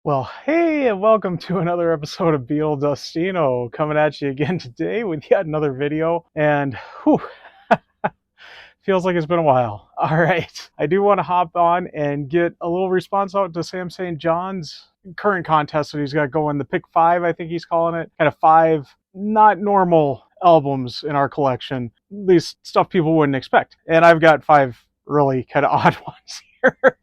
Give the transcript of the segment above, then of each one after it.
Well, hey, and welcome to another episode of Beatle Dustino, coming at you again today with yet another video. And whew, feels like it's been a while. All right, I do want to hop on and get a little response out to Sam St. John's current contest that he's got going. The Pick 5, I think he's calling it. Kind of 5 not normal albums in our collection, at least stuff people wouldn't expect. And I've got 5 really kind of odd ones here.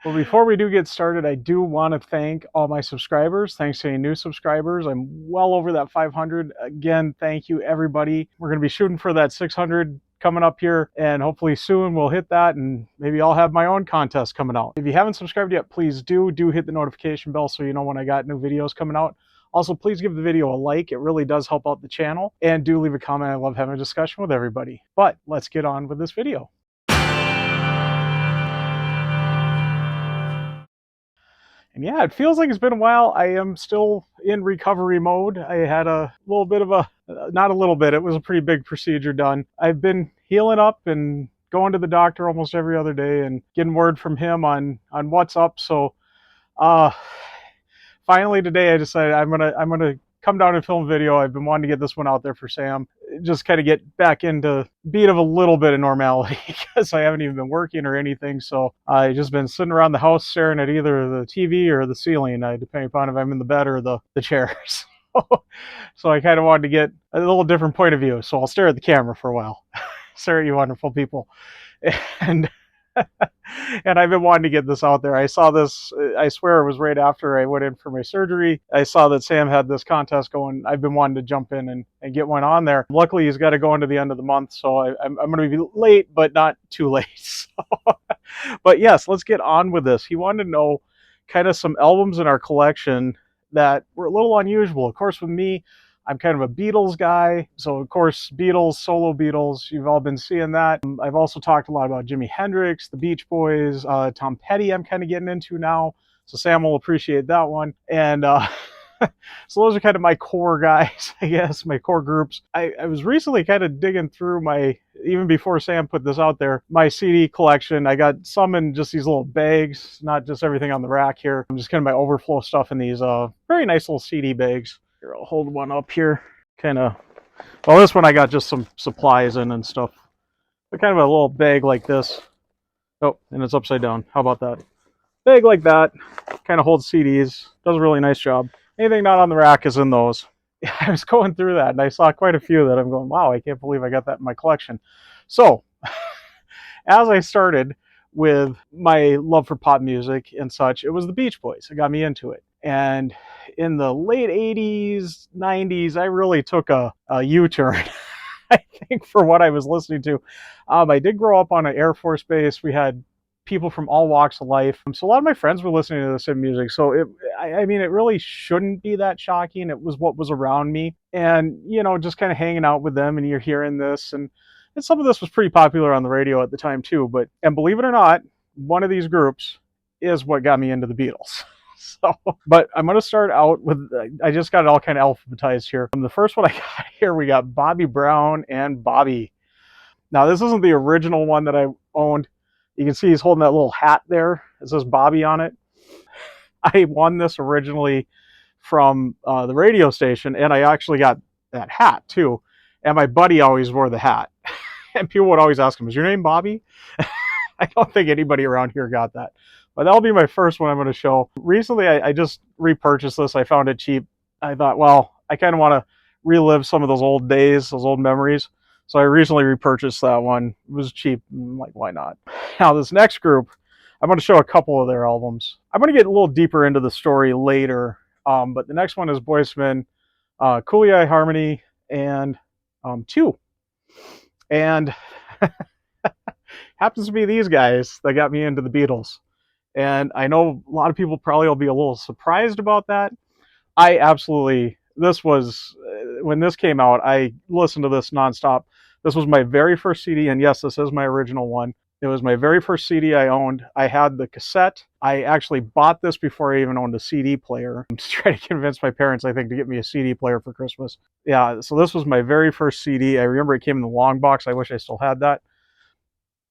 Well, before we do get started, I do want to thank all my subscribers. Thanks to any new subscribers. I'm well over that 500. Again, thank you, everybody. We're going to be shooting for that 600 coming up here, and hopefully soon we'll hit that, and maybe I'll have my own contest coming out. If you haven't subscribed yet, please do hit the notification bell so you know when I got new videos coming out. Also, please give the video a like. It really does help out the channel. And do leave a comment. I love having a discussion with everybody. But let's get on with this video. And yeah, it feels like it's been a while. I am still in recovery mode. I had a little bit of not a little bit, it was a pretty big procedure done. I've been healing up and going to the doctor almost every other day and getting word from him on what's up. So finally today I decided I'm gonna come down and film a video. I've been wanting to get this one out there for Sam. Just kind of get back into beat of a little bit of normality because I haven't even been working or anything. So I've just been sitting around the house staring at either the TV or the ceiling, depending upon if I'm in the bed or the chairs. So I kind of wanted to get a little different point of view. So I'll stare at the camera for a while. Stare at you wonderful people. And and I've been wanting to get this out there. I saw this, I swear it was right after I went in for my surgery. I saw that Sam had this contest going. I've been wanting to jump in and get one on there. Luckily, he's got to go into the end of the month, so I'm going to be late, but not too late. So, but yes, let's get on with this. He wanted to know kind of some albums in our collection that were a little unusual. Of course, with me, I'm kind of a Beatles guy, so of course Beatles, solo Beatles, you've all been seeing that. I've also talked a lot about Jimi Hendrix, the Beach Boys, Tom Petty I'm kind of getting into now, so Sam will appreciate that one. And so those are kind of my core guys, I guess, my core groups. I was recently kind of digging through even before Sam put this out there, my CD collection. I got some in just these little bags, not just everything on the rack here. I'm just kind of my overflow stuff in these very nice little CD bags. Here, I'll hold one up here. Well, this one I got just some supplies in and stuff. But kind of a little bag like this. Oh, and it's upside down. How about that? Bag like that. Kind of holds CDs. Does a really nice job. Anything not on the rack is in those. I was going through that and I saw quite a few that I'm going, wow, I can't believe I got that in my collection. So, as I started with my love for pop music and such, it was the Beach Boys that got me into it. And in the late 80s, 90s, I really took a U-turn, I think, for what I was listening to. I did grow up on an Air Force base. We had people from all walks of life. So a lot of my friends were listening to the same music. So it really shouldn't be that shocking. It was what was around me. And, just kind of hanging out with them and you're hearing this. And some of this was pretty popular on the radio at the time too. And believe it or not, one of these groups is what got me into the Beatles. So, but I'm going to start out with, I just got it all kind of alphabetized here. The first one I got here, we got Bobby Brown and Bobby. Now, this isn't the original one that I owned. You can see he's holding that little hat there. It says Bobby on it. I won this originally from the radio station, and I actually got that hat too. And my buddy always wore the hat. And people would always ask him, is your name Bobby? I don't think anybody around here got that. But that'll be my first one I'm going to show. Recently, I just repurchased this. I found it cheap. I thought, well, I kind of want to relive some of those old days, those old memories. So I recently repurchased that one. It was cheap. I'm like, why not? Now, this next group, I'm going to show a couple of their albums. I'm going to get a little deeper into the story later. But the next one is Boyz II Men, Cooley Harmony, and 2. And happens to be these guys that got me into the Beatles. And I know a lot of people probably will be a little surprised about that. This was, when this came out, I listened to this nonstop. This was my very first CD, and yes, this is my original one. It was my very first CD I owned. I had the cassette. I actually bought this before I even owned a CD player. I'm just trying to convince my parents, I think, to get me a CD player for Christmas. Yeah, so this was my very first CD. I remember it came in the long box. I wish I still had that.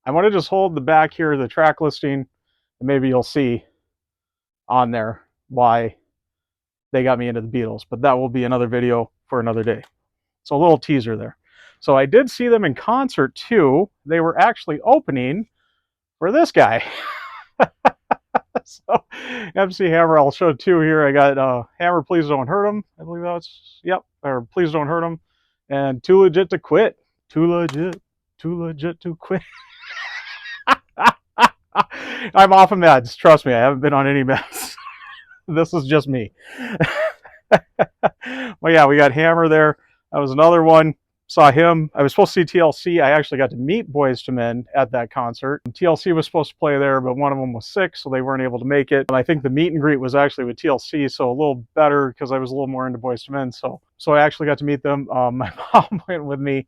I want to just hold the back here, the track listing, and maybe you'll see on there why they got me into the Beatles. But that will be another video for another day. So a little teaser there. So I did see them in concert too. They were actually opening for this guy. So MC Hammer, I'll show two here. I got Hammer, Please Don't Hurt Him. I believe that's, yep, or Please Don't Hurt Him. And Too Legit to Quit. Too legit to quit. I'm off of meds. Trust me, I haven't been on any meds. This is just me. Well, yeah, we got Hammer there. That was another one. Saw him. I was supposed to see TLC. I actually got to meet Boyz II Men at that concert. TLC was supposed to play there, but one of them was sick, so they weren't able to make it. And I think the meet and greet was actually with TLC, so a little better because I was a little more into Boyz II Men. So I actually got to meet them. My mom went with me,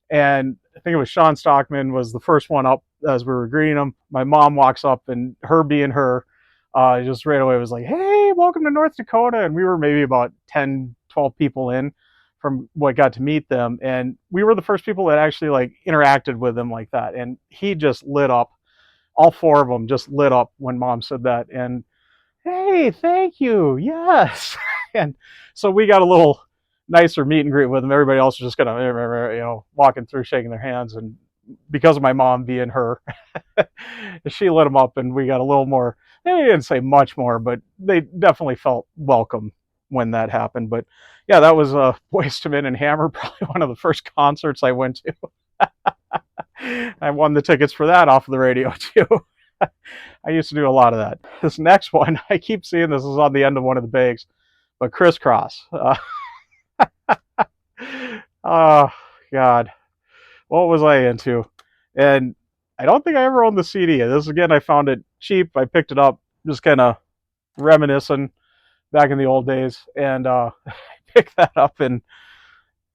and I think it was Sean Stockman was the first one up as we were greeting him. My mom walks up, and her being her, just right away was like, "Hey, welcome to North Dakota." And we were maybe about 10, 12 people in from what got to meet them. And we were the first people that actually like interacted with them like that. And he just lit up. All four of them just lit up when Mom said that. And, hey, thank you. Yes. And so we got a little nicer meet and greet with them. Everybody else was just kind of, walking through, shaking their hands. And because of my mom being her, she lit them up, and we got a little more. They didn't say much more, but they definitely felt welcome when that happened. But yeah, that was Boyz II Men and Hammer, probably one of the first concerts I went to. I won the tickets for that off of the radio too. I used to do a lot of that. This next one, I keep seeing this is on the end of one of the bags, but Crisscross. Oh God, what was I into? And I don't think I ever owned the CD. This again, I found it cheap. I picked it up, just kind of reminiscing back in the old days, and I picked that up, and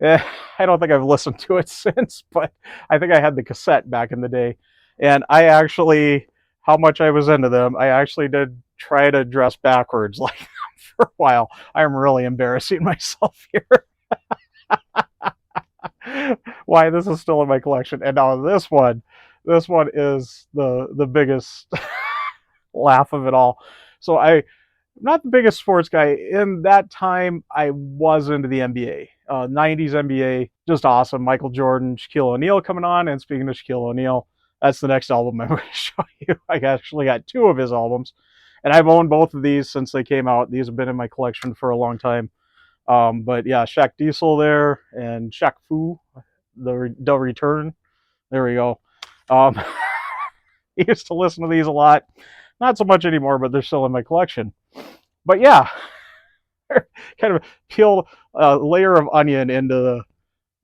I don't think I've listened to it since, but I think I had the cassette back in the day. And I actually, how much I was into them, I actually did try to dress backwards like them for a while. I'm really embarrassing myself here. Why this is still in my collection. And now this one is the biggest laugh of it all. So I'm not the biggest sports guy. In that time, I was into the NBA. 90s NBA, just awesome. Michael Jordan, Shaquille O'Neal coming on. And speaking of Shaquille O'Neal, that's the next album I'm going to show you. I actually got two of his albums. And I've owned both of these since they came out. These have been in my collection for a long time. But yeah, Shaq Diesel there, and Shaq Fu, the Return. There we go. I used to listen to these a lot. Not so much anymore, but they're still in my collection. But yeah, kind of peel a layer of onion into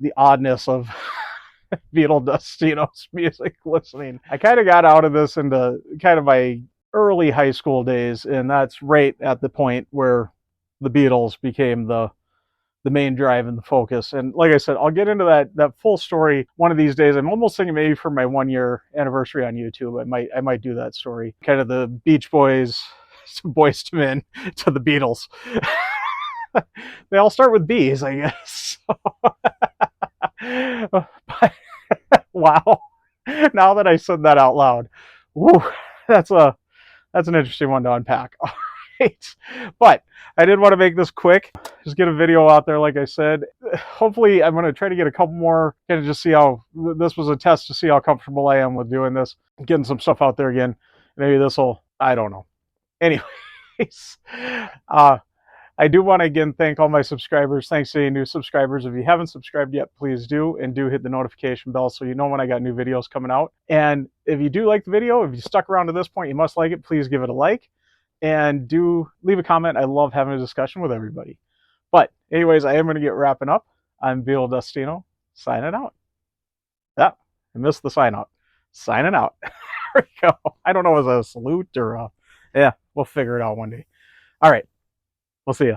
the oddness of Beatle Dustino's music listening. I kind of got out of this into kind of my early high school days, and that's right at the point where the Beatles became the main drive and the focus. And like I said, I'll get into that full story one of these days. I'm almost thinking maybe for my 1-year anniversary on YouTube, I might do that story. Kind of the Beach Boys, Boyz II Men to the Beatles. They all start with B's, I guess. But, wow. Now that I said that out loud, woo, that's an interesting one to unpack. All right. But I did want to make this quick. Just get a video out there, like I said. Hopefully, I'm going to try to get a couple more, kind of just see how, this was a test to see how comfortable I am with doing this. Getting some stuff out there again. Maybe this will, I don't know. Anyways, I do want to again thank all my subscribers. Thanks to any new subscribers. If you haven't subscribed yet, please do, and do hit the notification bell so you know when I got new videos coming out. And if you do like the video, if you stuck around to this point, you must like it. Please give it a like, and do leave a comment. I love having a discussion with everybody. But anyways, I am going to get wrapping up. I'm Beatle Dustino, signing out. Yeah, I missed the sign out. Signing out. There we go. I don't know if it was a salute or yeah, we'll figure it out one day. All right. We'll see you.